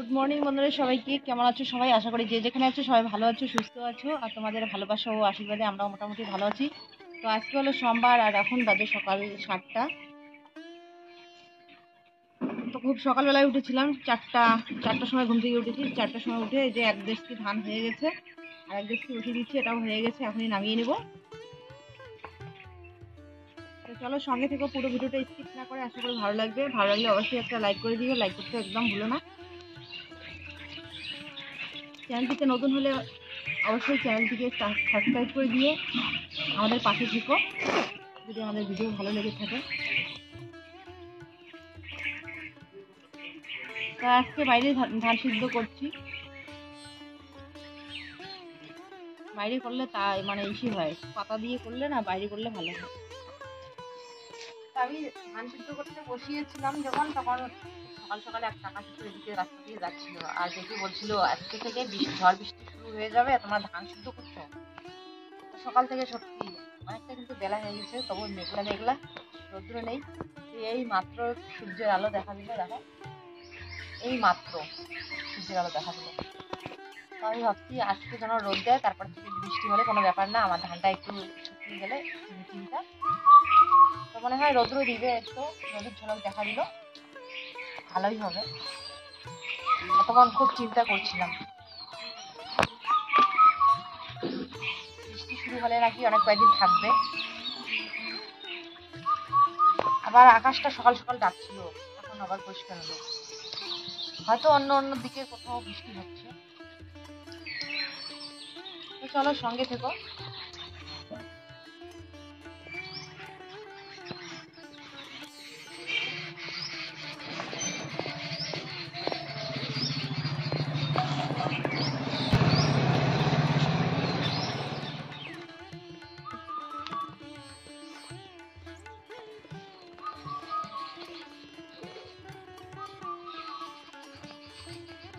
Good morning বন্ধুরা, সবাইকে কেমন আছো সবাই? আশা করি যে যেখানে আছো সবাই ভালো আছো, সুস্থ আছো, আর তোমাদের ভালোবাসা ও আশীর্বাদে আমরাও মোটামুটি ভালো আছি। তো আজকে হলো সোমবার আর এখন বাজে সকাল 7টা। তো খুব সকালবেলায় উঠেছিলাম, চারটার সময় ঘুম থেকে উঠেছি। 4টার সময় উঠে এই যে এক দেশকি ধান হয়ে গেছে আর এক দেশকি বসিয়ে দিচ্ছি, এটাও হয়ে গেছে, এখনই নামিয়ে নেব। তো চলো সঙ্গে থেকে পুরো ভিডিওটা স্কিপ না করে, আশা করি ভালো লাগবে। ভালো লাগলে অবশ্যই একটা লাইক করে দিও, লাইক করতে একদম ভুলো না। চ্যানেলটিতে নতুন হলে অবশ্যই চ্যানেলটিকে সাবস্ক্রাইব করে দিয়ে আমাদের পাশে থেকো যদি আমাদের ভিডিও ভালো লেগে থাকে। তো আজকে বাইরে ধান সিদ্ধ করছি। বাইরে করলে তাই মানে ইসি হয়, পাতা দিয়ে করলে না, বাইরে করলে ভালো হয়। আমি ধান সিদ্ধ করতে বসিয়েছিলাম যখন, তখন সকাল সকালে এক কাকা শ্বশুর এদিকে রাস্তা দিয়ে যাচ্ছিল আর দেখে বলছিল আজকে থেকে ঝড় বৃষ্টি শুরু হয়ে যাবে, তোমরা ধান সিদ্ধ করছো। সকাল থেকে সত্যি অনেকটা কিন্তু বেলা হয়ে গেছে, তবু মেঘলা মেঘলা, রৌদ্র নেই। এই মাত্র সূর্যের আলো দেখা দিল, দেখো এই মাত্র সূর্যের আলো দেখা দিল। তো আমি ভাবছি আজকে যেন রোদ দেয়, তারপর থেকে বৃষ্টি হলে কোনো ব্যাপার না, আমার ধানটা একটু শুকিয়ে গেলে চিন্তা। তো মনে হয় রৌদ্র দিবে, একটু রোদের ঝলক দেখা দিল, ভালোই হবে। তখন খুব চিন্তা করছিলাম বৃষ্টি শুরু হলে নাকি অনেক কয়েকদিন থাকবে। আবার আকাশটা সকাল সকাল ডাকছিল, এখন আবার পরিষ্কার হলো, হয়তো অন্য অন্য দিকে কোথাও বৃষ্টি হচ্ছে। তো চলো সঙ্গে থেকো।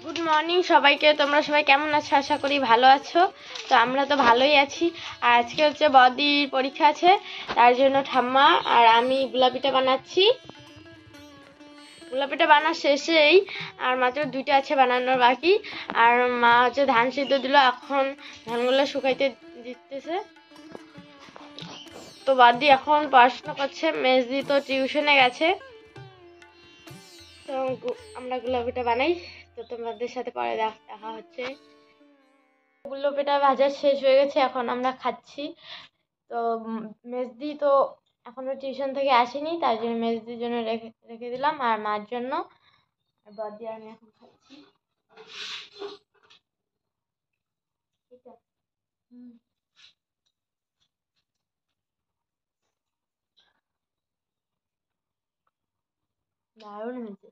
গুড মর্নিং সবাইকে। তোমরা সবাই কেমন আছো? আশা করি ভালো আছো। তো আমরা তো ভালোই আছি। আর আজকে হচ্ছে বদির পরীক্ষা আছে, তার জন্য ঠাম্মা আর আমি গোলাপিটা বানাচ্ছি। গোলাপিটা বানা শেষেই, আর মাত্র 2টা আছে বানানোর বাকি। আর মা হচ্ছে ধান সিদ্ধ দিল, এখন ধানগুলো শুকাইতে দিতেছে। তো বদি এখন পড়াশোনা করছে, মেজদি তো টিউশনে গেছে। তো আমরা গোলাপিটা বানাই, তো তোমাদের সাথে পরে দেখা হচ্ছে। গোলাপিটা ভাজা শেষ হয়ে গেছে, এখন আমরা খাচ্ছি। তো মেজদি তো এখনো টিউশন থেকে আসেনি, তার জন্য মেজদির জন্য রেখে রেখে দিলাম, আর মার জন্য। আর বদি আমি এখন খাচ্ছি। দারুণ হয়েছে,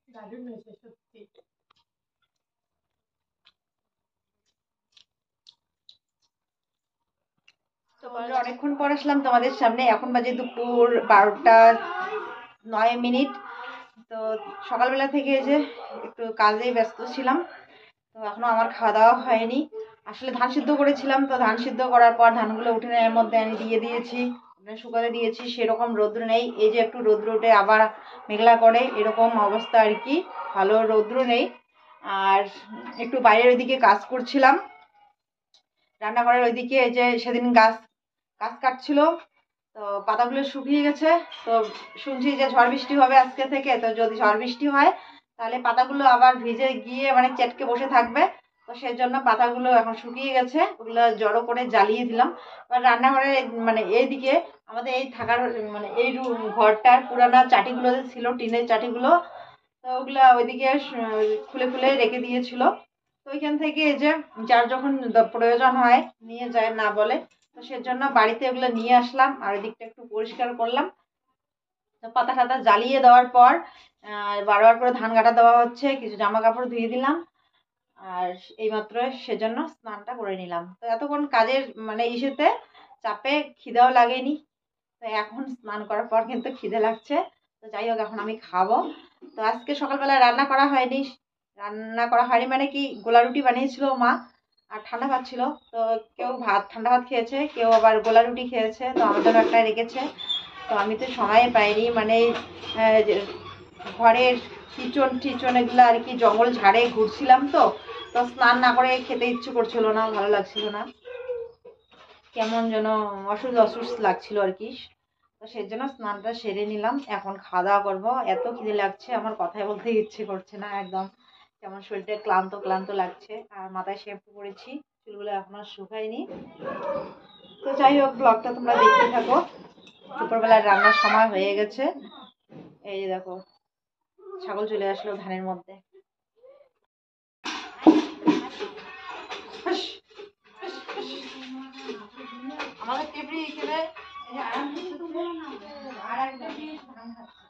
দারুণ হয়েছে সত্যি। অনেকক্ষণ পর আসলাম তোমাদের সামনে, এখন বাজে দুপুর 12টা 9 মিনিট। তো সকালবেলা থেকে যে একটু কাজে ব্যস্ত ছিলাম, তো এখনো আমার খাওয়া দাওয়া হয়নি। আসলে ধান সিদ্ধ করেছিলাম, তো ধান সিদ্ধ করার পর ধানগুলো উঠে এর মধ্যে আমি দিয়ে দিয়েছি, শুকাতে দিয়েছি। সেরকম রৌদ্র নেই, এই যে একটু রৌদ্র উঠে আবার মেঘলা করে, এরকম অবস্থা আর কি, ভালো রৌদ্র নেই। আর একটু বাইরের ওইদিকে কাজ করছিলাম, রান্নাঘরের ওইদিকে। এই যে সেদিন গাছ কাটছিল, তো পাতাগুলো শুকিয়ে গেছে। তো শুনছি যে ঝড় বৃষ্টি হবে আজকে থেকে, তো যদি ঝড় বৃষ্টি হয় তাহলে পাতাগুলো আবার ভিজে গিয়ে মানে চেটকে বসে থাকবে। তো সেই জন্য পাতাগুলো এখন শুকিয়ে গেছে, ওগুলো জড়ো করে জ্বালিয়ে দিলাম। এবার রান্নাঘরে মানে এইদিকে আমাদের এই থাকার মানে এই ঘরটার পুরানা চাটিগুলো যে ছিল, টিনের চাটিগুলো, তো ওগুলা ওইদিকে খুলে খুলে রেখে দিয়েছিল। তো ওইখান থেকে এই যে যার যখন প্রয়োজন হয় নিয়ে যায়, না বলে। তো সেজন্য বাড়িতে ওগুলো নিয়ে আসলাম, আর এদিকটা একটু পরিষ্কার করলাম। তো পাতা টাতা জ্বালিয়ে দেওয়ার পর বারবার করে ধান কাটা দেওয়া হচ্ছে, কিছু জামা কাপড় ধুয়ে দিলাম। আর এইমাত্র সেজন্য স্নানটা করে নিলাম। তো এতক্ষণ কাজের মানে ইসেতে চাপে খিদেও লাগেনি, তো এখন স্নান করার পর কিন্তু খিদে লাগছে। তো যাই হোক, এখন আমি খাবো। তো আজকে সকালবেলা রান্না করা হয়নি, মানে কি, গোলা রুটি বানিয়েছিল মা, আর ঠান্ডা ভাত ছিল। তো কেউ ঠান্ডা ভাত খেয়েছে, কেউ আবার গোলা রুটি খেয়েছে, তো আমার জন্য একটা রেখেছে। তো আমি তো সময় পাইনি, মানে ঘরের কিচন টিচন এগুলো আর কি জঙ্গল ঝাড়ে ঘুরছিলাম, তো তো স্নান না করে খেতে ইচ্ছে করছিল না, ভালো লাগছিল না, কেমন যেন অসুস্থ অসুস্থ লাগছিল আর কি। তো সেই জন্য স্নানটা সেরে নিলাম, এখন খাওয়া দাওয়া করবো। এত খিদে লাগছে আমার কথাই বলতে ইচ্ছে করছে না, একদম কেমন শরীরটা ক্লান্ত ক্লান্ত লাগছে। আর মাথায় শ্যাম্পু করেছি, চুলগুলো এখনো শুকায়নি। তো যাই হোক, ব্লগটা তোমরা দেখতে থাকো। দুপুরবেলার রান্নার সময় হয়ে গেছে। এই যে দেখো, ছাগল চলে আসলো ধানের মধ্যে। আমাদের টেবরি এখানে আর একটা ধান খাচ্ছে।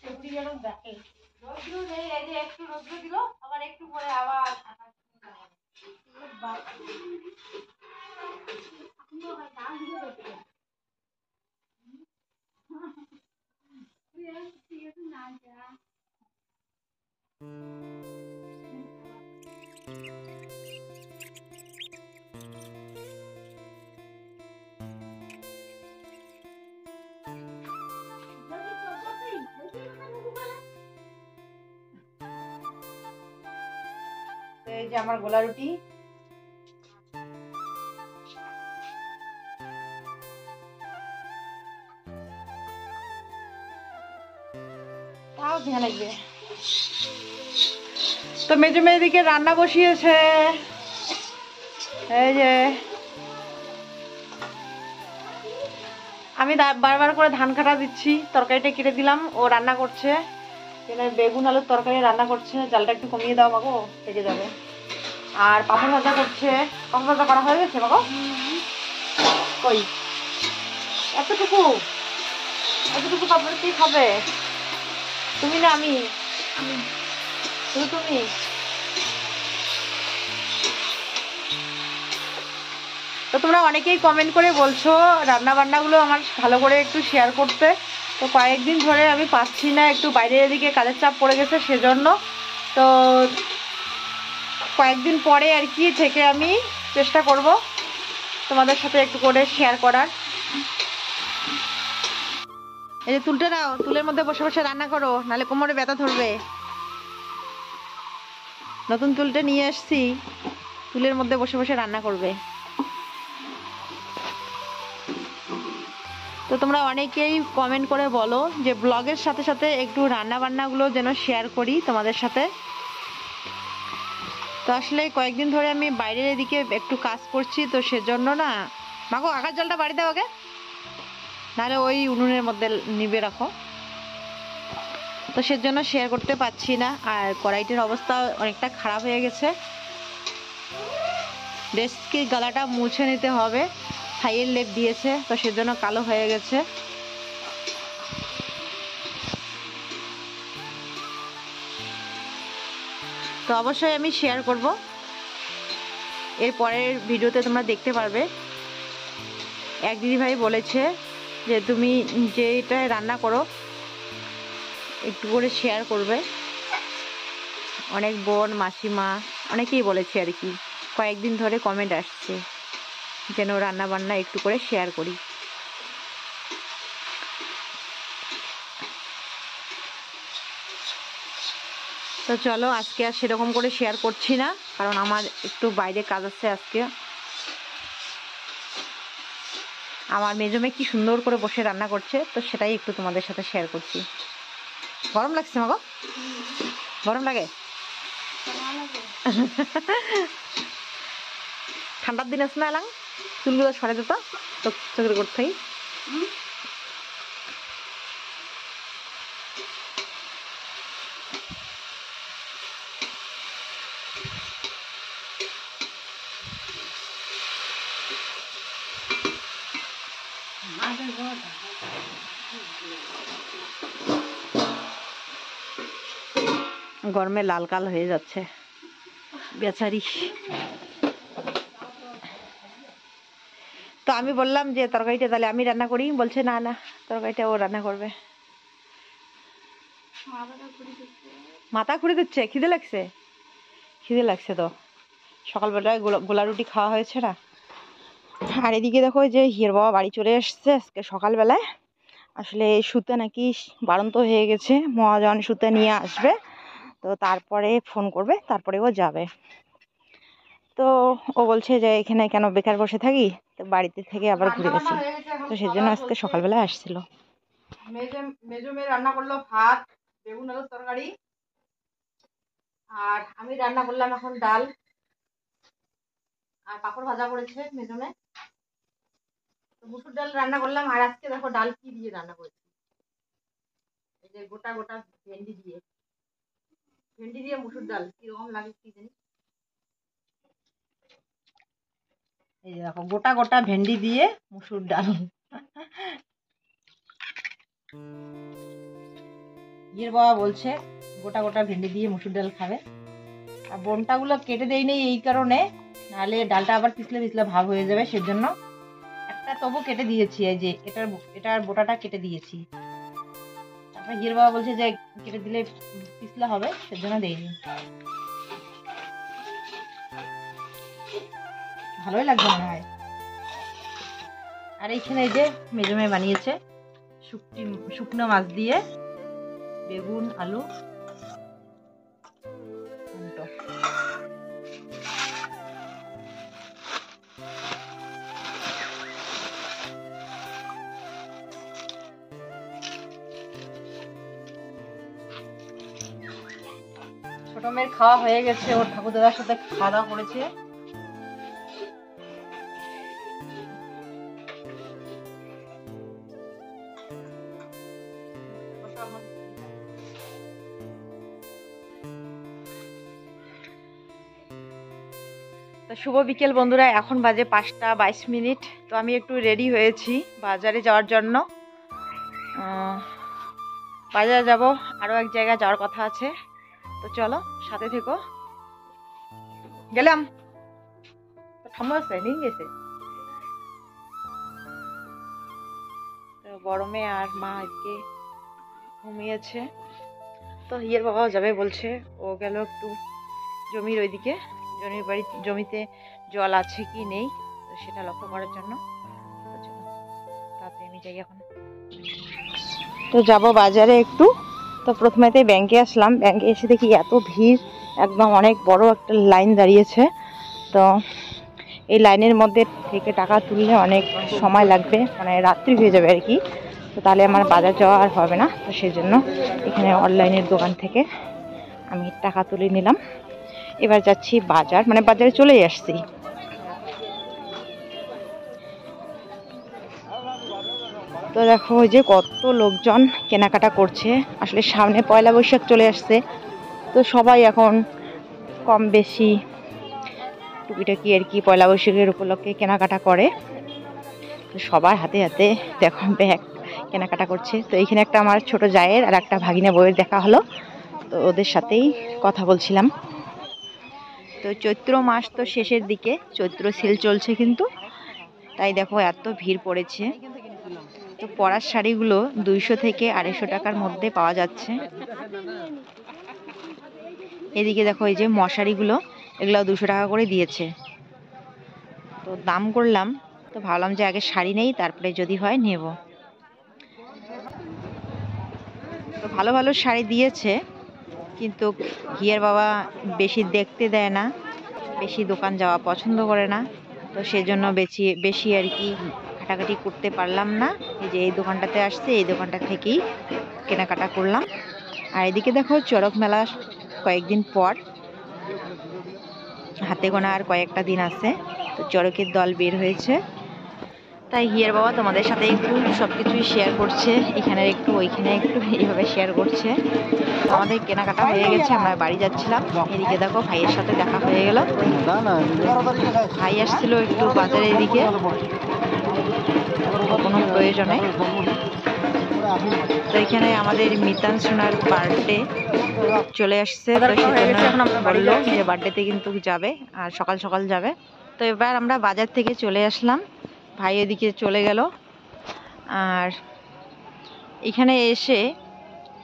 টেবরি যেন দেখে রোদ্র নেই, এই যে একটু রোদ্র দিল, আবার একটু পরে আবার এই যে আমার গোলা রুটি। তাও ভেঙে লাগবে। তো মেজো মেয়েদিকে রান্না বসিয়েছে, এই যে আমি বারবার করে ধান কাটা দিচ্ছি, তরকারিটা কেটে দিলাম, ও রান্না করছে। বেগুন আলুর তরকারি রান্না করছে, জালটা একটু কমিয়ে দাও মাগো, পেকে যাবে। আর পাপড় ভাজা করছে। পাপড় ভাজা করা হয়ে গেছে মাগো? কই এতটুকু এতটুকু পাপড় কি খাবে? তুমি না আমি? শুধু তুমি? তো তোমরা অনেকেই কমেন্ট করে বলছো রান্না বান্নাগুলো আমার ভালো করে একটু শেয়ার করতে। তো কয়েকদিন ধরে আমি পাচ্ছি না, একটু বাইরের দিকে কাজের চাপ পড়ে গেছে সেজন্য। তো কয়েকদিন পরে আর কি থেকে আমি চেষ্টা করব তোমাদের সাথে একটু করে শেয়ার করার। এই যে তুলতে নাও, তুলের মধ্যে বসে বসে রান্না করো, নাহলে কোমরে ব্যথা ধরবে। নতুন তুলটা নিয়ে আসছি, তুলের মধ্যে বসে বসে রান্না করবে। তো তোমরা অনেকেই কমেন্ট করে বলো যে ব্লগের সাথে সাথে একটু রান্না বান্নাগুলো যেন শেয়ার করি তোমাদের সাথে। তো আসলে কয়েকদিন ধরে আমি বাইরের এদিকে একটু কাজ করছি, তো সেজন্য না। মাগো আকাশ জলটা বাড়ি দাও আগে, নাহলে ওই উনুনের মধ্যে নিবে রাখো। তো সেজন্য শেয়ার করতে পারছি না। আর কড়াইটির অবস্থা অনেকটা খারাপ হয়ে গেছে, ডেস্কের গালাটা মুছে নিতে হবে, ছাইয়ের লেপ দিয়েছে, তো সেজন্য কালো হয়ে গেছে। তো অবশ্যই আমি শেয়ার করব, এর পরের ভিডিওতে তোমরা দেখতে পারবে। এক দিদিভাই বলেছে যে তুমি যেটা রান্না করো একটু করে শেয়ার করবে। অনেক বোন মাসিমা অনেকেই বলেছে আর কি, কয়েকদিন ধরে কমেন্ট আসছে যেন রান্না বান্না একটু করে শেয়ার করি। তো চলো, আজকে আর সেরকম করে শেয়ার করছি না, কারণ আমার একটু বাইরে কাজ আছে আজকে। আমার মেজো মেয়ে কি সুন্দর করে বসে রান্না করছে, তো সেটাই একটু তোমাদের সাথে শেয়ার করছি। গরম লাগছে মাগো? গরম লাগে? ঠান্ডার দিন আছে না এলাম, চুলগুলো সরে যেত তো চোখের গোড় থেকে। গরমে লাল কাল হয়ে যাচ্ছে বেচারি। তো আমি বললাম যে তরকারিটা তাহলে আমি রান্না করি, বলছে না না তরকারিটা ও রান্না করবে। মাথা ঘুরে দিচ্ছে, খিদে লাগছে? খিদে লাগছে তো, সকালবেলায় গোলা রুটি খাওয়া হয়েছে না, আর এদিকে দেখো যে হিয়ার বাবা বাড়ি চলে এসছে আজকে সকালবেলায়। আসলে সুতা নাকি বাড়ন্ত হয়ে গেছে, মহাজন সুতা নিয়ে আসবে, তো তারপরে ফোন করবে, তারপরে ও যাবে। তো ও বলছে যে এখানে কেন বেকার বসে থাকি, তো বাড়িতে থেকে আবার ঘুরে আসি, তো সেজন্য আজকে সকালবেলায় আসছিল। মেজো মেয়ে রান্না করলো ভাত, বেগুন আলুর তরকারি, আর আমি রান্না করলাম এখন ডাল আর পাঁপড় ভাজা করেছে মেজো মেয়ে। তো মুসুর ডাল রান্না করলাম। আর আজকে দেখো ডাল কি দিয়ে রান্না করেছি, এই যে গোটা গোটা ভেন্ডি দিয়ে মুসুর ডাল, কিরকম লাগে কি জানি। এই যে দেখো গোটা গোটা ভেন্ডি দিয়ে মুসুর ডাল। ইয়ের বাবা বলছে গোটা গোটা ভেন্ডি দিয়ে মুসুর ডাল খাবে। আর বোনটাগুলো কেটে দেই নেই এই কারণে, নাহলে ডালটা আবার পিছলে ভাব হয়ে যাবে, সেজন্য একটা তবু কেটে দিয়েছি। এই যে এটার বোটাটা কেটে দিয়েছি। তারপর ইয়ের বাবা বলছে যে কেটে দিলে পিছলা হবে, সেজন্য দেইনি। ভালোই লাগবে মনে হয়। আর এইখানে এই যে মেজো মেয়ে বানিয়েছে শুকনো মাছ দিয়ে বেগুন আলু ঘন্ট। ছোট মেয়ের খাওয়া হয়ে গেছে, ওর ঠাকুর দাদার সাথে খাওয়া দাওয়া করেছে। তো শুভ বিকেল বন্ধুরা, এখন বাজে 5টা 22 মিনিট। তো আমি একটু রেডি হয়েছি বাজারে যাওয়ার জন্য। বাজারে যাব, আরও এক জায়গায় যাওয়ার কথা আছে, তো চলো সাথে থেকো। গেলাম ঠাম্মা আছে নিয়ে গেছে। তো বড় মেয়ে আর মা আজকে ঘুমিয়েছে। তো হিয়ের বাবাও যাবে বলছে, ও গেল একটু জমির ওইদিকে, জমিতে জল আছে কি নেই তো সেটা লক্ষ্য করার জন্য। তাতে আমি যাই এখন। তো যাব বাজারে একটু। তো প্রথমেতে ব্যাংকে আসলাম, ব্যাংকে এসে দেখি এত ভিড়, একদম অনেক বড় একটা লাইন দাঁড়িয়েছে। তো এই লাইনের মধ্যে থেকে টাকা তুললে অনেক সময় লাগবে, মানে রাত্রি হয়ে যাবে আর কি। তো তাহলে আমার বাজার যাওয়া আর হবে না, তো সেই জন্য এখানে অনলাইনের দোকান থেকে আমি টাকা তুলে নিলাম। এবার যাচ্ছি বাজার, মানে বাজারে চলেই আসছি। তো দেখো ওই যে কত লোকজন কেনাকাটা করছে। আসলে সামনে পয়লা বৈশাখ চলে আসছে, তো সবাই এখন কম বেশি টুকিটাকি আর কি পয়লা বৈশাখের উপলক্ষে কেনাকাটা করে। তো সবার হাতে হাতে দেখো ব্যাগ কেনাকাটা করছে। তো এইখানে একটা আমার ছোট জায়ের আর একটা ভাগিনা বউয়ের দেখা হলো, তো ওদের সাথেই কথা বলছিলাম। তো চৈত্র মাস তো শেষের দিকে, চৈত্র সেল চলছে কিন্তু, তাই দেখো এত ভিড় পড়েছে। তো পরার শাড়িগুলো 200 থেকে 250 টাকার মধ্যে পাওয়া যাচ্ছে। এদিকে দেখো এই যে মশারিগুলো, এগুলো 200 টাকা করে দিয়েছে। তো দাম করলাম, তো ভাবলাম যে আগে শাড়ি নেই, তারপরে যদি হয় নেব। তো ভালো ভালো শাড়ি দিয়েছে, কিন্তু হিয়ার বাবা বেশি দেখতে দেয় না, বেশি দোকান যাওয়া পছন্দ করে না। তো সেজন্য বেশি আর কি কাটাকাটি করতে পারলাম না। এই যে এই দোকানটাতে আসছে, এই দোকানটা থেকেই কেনাকাটা করলাম। আর এদিকে দেখো চড়ক মেলা কয়েকদিন পর, হাতে গোনা আর কয়েকটা দিন আছে। তো চড়কের দল বের হয়েছে, তাই হিয়ার বাবা তোমাদের সাথে একটু সব কিছুই শেয়ার করছে, এখানে একটু ওইখানে একটু এইভাবে শেয়ার করছে। আমাদের কেনাকাটা হয়ে গেছে, আমরা বাড়ি যাচ্ছিলাম। এদিকে দেখো ভাইয়ের সাথে দেখা হয়ে গেল। ভাই আসছিল একটু বাজারে এদিকে কোনো প্রয়োজনে। তো এখানে আমাদের মিতান সোনার বার্থডে চলে আসছে, তো সেজন্য বললো যে বার্থডেতে কিন্তু যাবে আর সকাল সকাল যাবে। তো এবার আমরা বাজার থেকে চলে আসলাম, ভাই এদিকে চলে গেল। আর এখানে এসে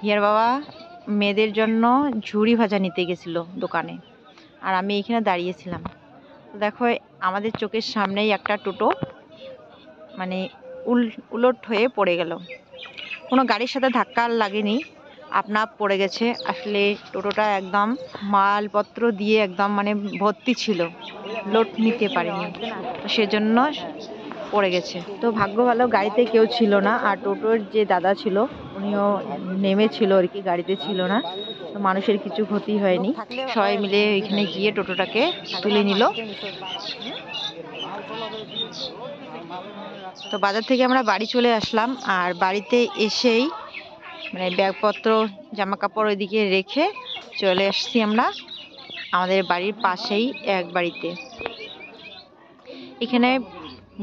হিয়ার বাবা মেয়েদের জন্য ঝুড়ি ভাজা নিতে গেছিল দোকানে, আর আমি এখানে দাঁড়িয়েছিলাম। তো দেখো আমাদের চোখের সামনেই একটা টোটো মানে উলট হয়ে পড়ে গেল। কোনো গাড়ির সাথে ধাক্কা লাগেনি, আপনা আপ পড়ে গেছে। আসলে টোটোটা একদম মালপত্র দিয়ে একদম মানে ভর্তি ছিল, লোড নিতে পারেনি, তো সেজন্য পড়ে গেছে। তো ভাগ্য ভালো গাড়িতে কেউ ছিল না, আর টোটোর যে দাদা ছিল উনিও নেমেছিল আর কি, গাড়িতে ছিল না। তো মানুষের কিছু ক্ষতি হয়নি, সবাই মিলে এখানে গিয়ে টোটোটাকে তুলে নিল। তো বাজার থেকে আমরা বাড়ি চলে আসলাম, আর বাড়িতে এসেই মানে ব্যাগপত্র জামা কাপড় ওইদিকে রেখে চলে আসছি আমরা আমাদের বাড়ির পাশেই এক বাড়িতে। এখানে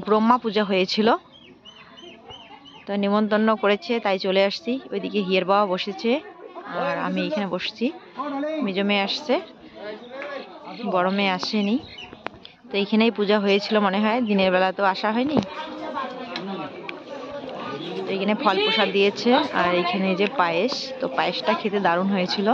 ব্রহ্মা পূজা হয়েছিল, তো নিমন্ত্রণ করেছে তাই চলে আসছি। ওইদিকে হিয়ের বাবা বসেছে আর আমি এখানে বসছি। মেজো মেয়ে আসছে, বড় মেয়ে আসেনি। তো এখানেই পূজা হয়েছিল মনে হয়, দিনের বেলা তো আসা হয়নি। তো এখানে ফল প্রসাদ দিয়েছে, আর এখানে যে পায়েস, তো পায়েসটা খেতে দারুণ হয়েছিল।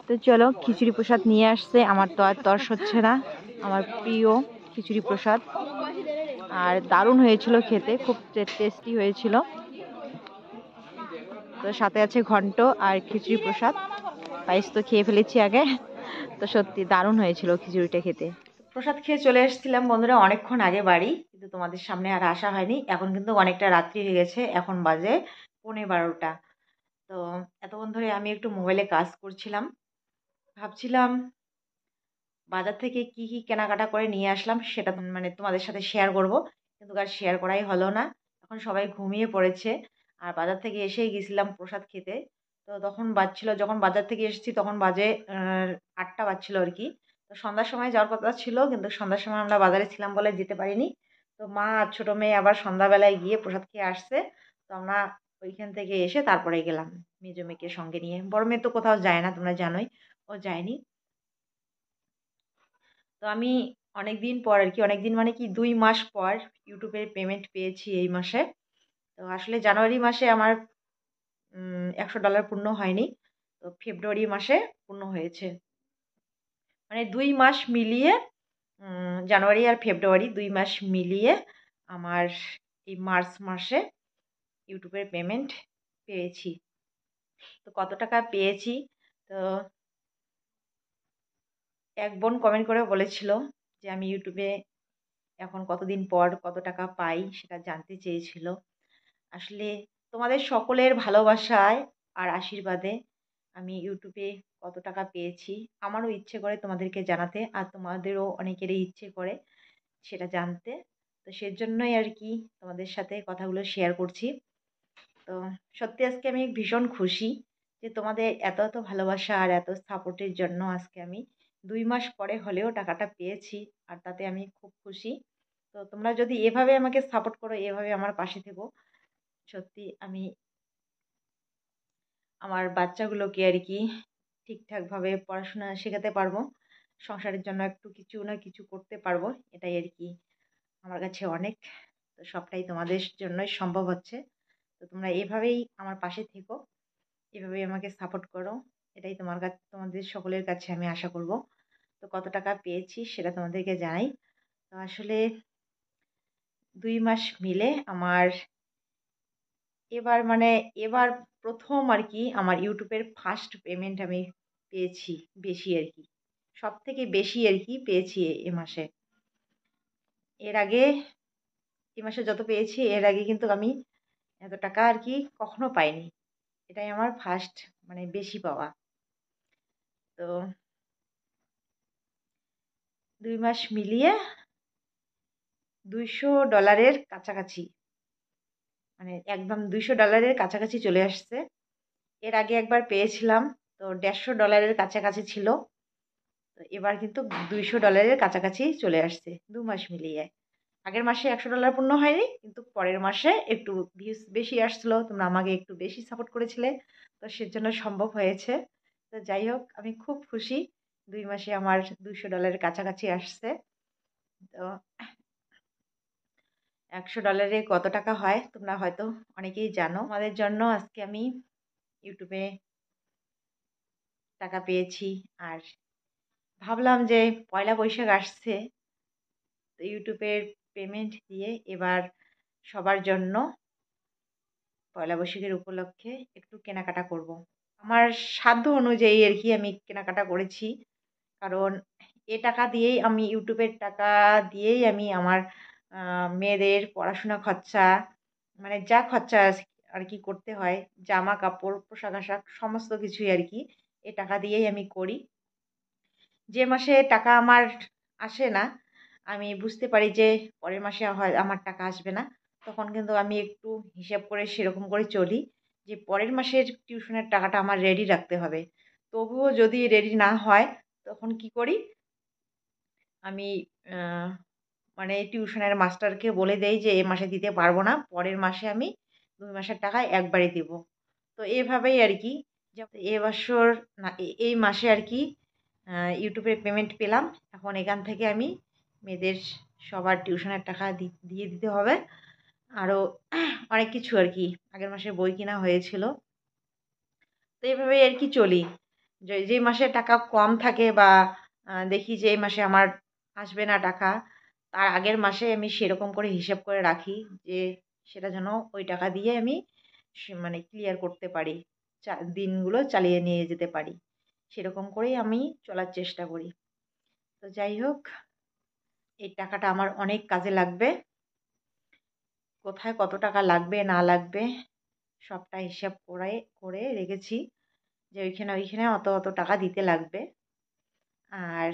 তো চলো, খিচুড়ি প্রসাদ নিয়ে আসছে, আমার তো আর তর্স হচ্ছে না, আমার প্রিয় খিচুড়ি প্রসাদ। আর দারুণ হয়েছিল খেতে, খুব টেস্টি হয়েছিল। তো সাথে আছে ঘন্ট আর খিচুড়ি প্রসাদ। পায়েস তো খেয়ে ফেলেছি আগে, তো সত্যি দারুণ হয়েছিল খিচুড়িটা খেতে। প্রসাদ খেয়ে চলে এসেছিলাম বন্ধুরা অনেকক্ষণ আগে বাড়ি, কিন্তু তোমাদের সামনে আর আসা হয়নি। এখন কিন্তু অনেকটা রাত্রি হয়ে গেছে, এখন বাজে 11:15। তো এতক্ষণ ধরে আমি একটু মোবাইলে কাজ করছিলাম, ভাবছিলাম বাজার থেকে কি কি কেনাকাটা করে নিয়ে আসলাম সেটা মানে তোমাদের সাথে শেয়ার করব, কিন্তু আর শেয়ার করাই হলো না। এখন সবাই ঘুমিয়ে পড়েছে, আর বাজার থেকে এসেই গেছিলাম প্রসাদ খেতে। তো তখন বাজছিল, যখন বাজার থেকে এসেছি তখন বাজে 8টা বাজছিল আর কি। তো সন্ধ্যার সময় যাওয়ার কথা ছিল, কিন্তু সন্ধ্যার সময় আমরা বাজারে ছিলাম বলে যেতে পারিনি। তো মা আর ছোটো মেয়ে আবার সন্ধ্যাবেলায় গিয়ে প্রসাদ খেয়ে আসছে। তো আমরা ওইখান থেকে এসে তারপরে গেলাম মেজো মেয়েকে সঙ্গে নিয়ে। বড় মেয়ে তো কোথাও যায় না, তোমরা জানোই, ও যায়নি। তো আমি অনেক দিন পর আর কি, অনেক দিন মানে কি 2 মাস পর ইউটিউবের পেমেন্ট পেয়েছি এই মাসে। তো আসলে জানুয়ারি মাসে আমার $100 পূর্ণ হয়নি, তো ফেব্রুয়ারি মাসে পূর্ণ হয়েছে। মানে 2 মাস মিলিয়ে, জানুয়ারি আর ফেব্রুয়ারি 2 মাস মিলিয়ে আমার এই মার্চ মাসে ইউটিউবের পেমেন্ট পেয়েছি। তো কত টাকা পেয়েছি, তো এক বোন কমেন্ট করে বলেছিল যে আমি ইউটিউবে এখন কতদিন পর কত টাকা পাই সেটা জানতে চেয়েছিল। আসলে তোমাদের সকলের ভালোবাসায় আর আশীর্বাদে আমি ইউটিউবে কত টাকা পেয়েছি আমারও ইচ্ছে করে তোমাদেরকে জানাতে, আর তোমাদেরও অনেকেরই ইচ্ছে করে সেটা জানতে। তো সেজন্যই আর কি তোমাদের সাথে কথাগুলো শেয়ার করছি। তো সত্যি আজকে আমি ভীষণ খুশি যে তোমাদের এত এত ভালোবাসা আর এত সাপোর্টের জন্য আজকে আমি 2 মাস পরে হলেও টাকাটা পেয়েছি, আর তাতে আমি খুব খুশি। তো তোমরা যদি এভাবে আমাকে সাপোর্ট করো, এভাবে আমার পাশে থেকো, সত্যি আমি আমার বাচ্চাগুলোকে আর কি ঠিকঠাকভাবে পড়াশোনা শেখাতে পারবো, সংসারের জন্য একটু কিছু না কিছু করতে পারবো, এটাই আর কি আমার কাছে অনেক। তো সবটাই তোমাদের জন্যই সম্ভব হচ্ছে। তো তোমরা এভাবেই আমার পাশে থেকো, এভাবেই আমাকে সাপোর্ট করো, এটাই তোমার কাছে, তোমাদের সকলের কাছে আমি আশা করব। তো কত টাকা পেয়েছি সেটা তোমাদেরকে জানাই। তো আসলে 2 মাস মিলে আমার এবার মানে এবার প্রথম আর কি আমার ইউটিউবের ফার্স্ট পেমেন্ট আমি পেয়েছি, বেশি আর কি, সব থেকে বেশি আর কি পেয়েছি এ মাসে। এর আগে এ মাসে যত পেয়েছি এর আগে কিন্তু আমি এত টাকা আর কি কখনো পাইনি, এটাই আমার ফার্স্ট মানে বেশি পাওয়া। তো 2 মাস মিলিয়ে $200 কাছাকাছি, মানে একদম $200 কাছাকাছি চলে আসছে। এর আগে একবার পেয়েছিলাম, তো $150 কাছাকাছি ছিল। তো এবার কিন্তু $200 কাছাকাছি চলে আসছে 2 মাস মিলিয়ে। আগের মাসে $100 পূর্ণ হয়নি, কিন্তু পরের মাসে একটু ভিউজ বেশি আসছিলো, তোমরা আমাকে একটু বেশি সাপোর্ট করেছিলে, তো সেজন্য সম্ভব হয়েছে। তো যাই হোক, আমি খুব খুশি 2 মাসে আমার $200 কাছাকাছি আসছে। তো $100 কত টাকা হয় তোমরা হয়তো অনেকেই জানো। তোমাদের জন্য আজকে আমি ইউটিউবে টাকা পেয়েছি। আর ভাবলাম যে পয়লা বৈশাখ আসছে, তো ইউটিউবের পেমেন্ট দিয়ে এবার সবার জন্য পয়লা বৈশাখের উপলক্ষে একটু কেনাকাটা করব। আমার সাধ্য অনুযায়ী আর কি আমি কেনাকাটা করেছি। কারণ এ টাকা দিয়েই আমি ইউটিউবের টাকা দিয়েই আমি আমার মেয়েদের পড়াশোনা খরচা, মানে যা খরচা আর কি করতে হয়, জামা কাপড়, পোশাক আশাক সমস্ত কিছুই আর কি এ টাকা দিয়েই আমি করি। যে মাসে টাকা আমার আসে না, আমি বুঝতে পারি যে পরের মাসে হয় আমার টাকা আসবে না, তখন কিন্তু আমি একটু হিসাব করে সেরকম করে চলি যে পরের মাসের টিউশনের টাকাটা আমার রেডি রাখতে হবে। তবুও যদি রেডি না হয়, তখন কি করি, আমি মানে টিউশনের মাস্টারকে বলে দেই যে এ মাসে দিতে পারবো না, পরের মাসে আমি 2 মাসের টাকা একবারে দেব। তো এভাবেই আর কি এবছর না এই মাসে আর কি ইউটিউবে পেমেন্ট পেলাম। এখন এখান থেকে আমি মেয়েদের সবার টিউশনের টাকা দিয়ে দিতে হবে। আরও অনেক কিছু আর কি আগের মাসে বই কেনা হয়েছিল। তো এভাবেই আর কি চলি। যে মাসে টাকা কম থাকে বা দেখি যে এই মাসে আমার আসবে না টাকা, তার আগের মাসে আমি সেরকম করে হিসাব করে রাখি যে সেটা যেন ওই টাকা দিয়ে আমি মানে ক্লিয়ার করতে পারি, দিনগুলো চালিয়ে নিয়ে যেতে পারি। সেরকম করেই আমি চলার চেষ্টা করি। তো যাই হোক, এই টাকাটা আমার অনেক কাজে লাগবে। কোথায় কত টাকা লাগবে না লাগবে সবটা হিসাব করে করে রেখেছি যে ওইখানে ওইখানে অত অত টাকা দিতে লাগবে। আর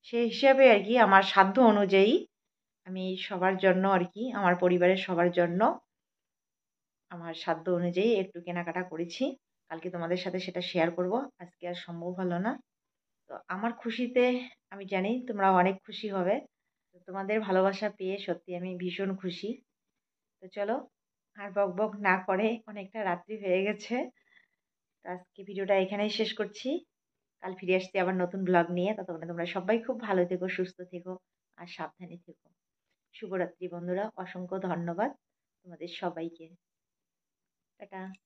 সেই হিসাবে আর কি আমার সাধ্য অনুযায়ী আমি সবার জন্য আর কি আমার পরিবারের সবার জন্য আমার সাধ্য অনুযায়ী একটু কেনাকাটা করেছি। কালকে তোমাদের সাথে সেটা শেয়ার করব, আজকে আর সম্ভব হলো না। তো আমার খুশিতে আমি জানি তোমরা অনেক খুশি হবে। তো তোমাদের ভালোবাসা পেয়ে সত্যি আমি ভীষণ খুশি। তো চলো, আর বক বক না করে অনেকটা রাত্রি হয়ে গেছে। তো আজকে ভিডিওটা এখানেই শেষ করছি। কাল ফিরে আসছি আবার নতুন ব্লগ নিয়ে। ততক্ষণে তোমরা সবাই খুব ভালো থেকো, সুস্থ থেকো আর সাবধানে থেকো। শুভরাত্রি বন্ধুরা, অসংখ্য ধন্যবাদ তোমাদের সবাইকে। টাটা।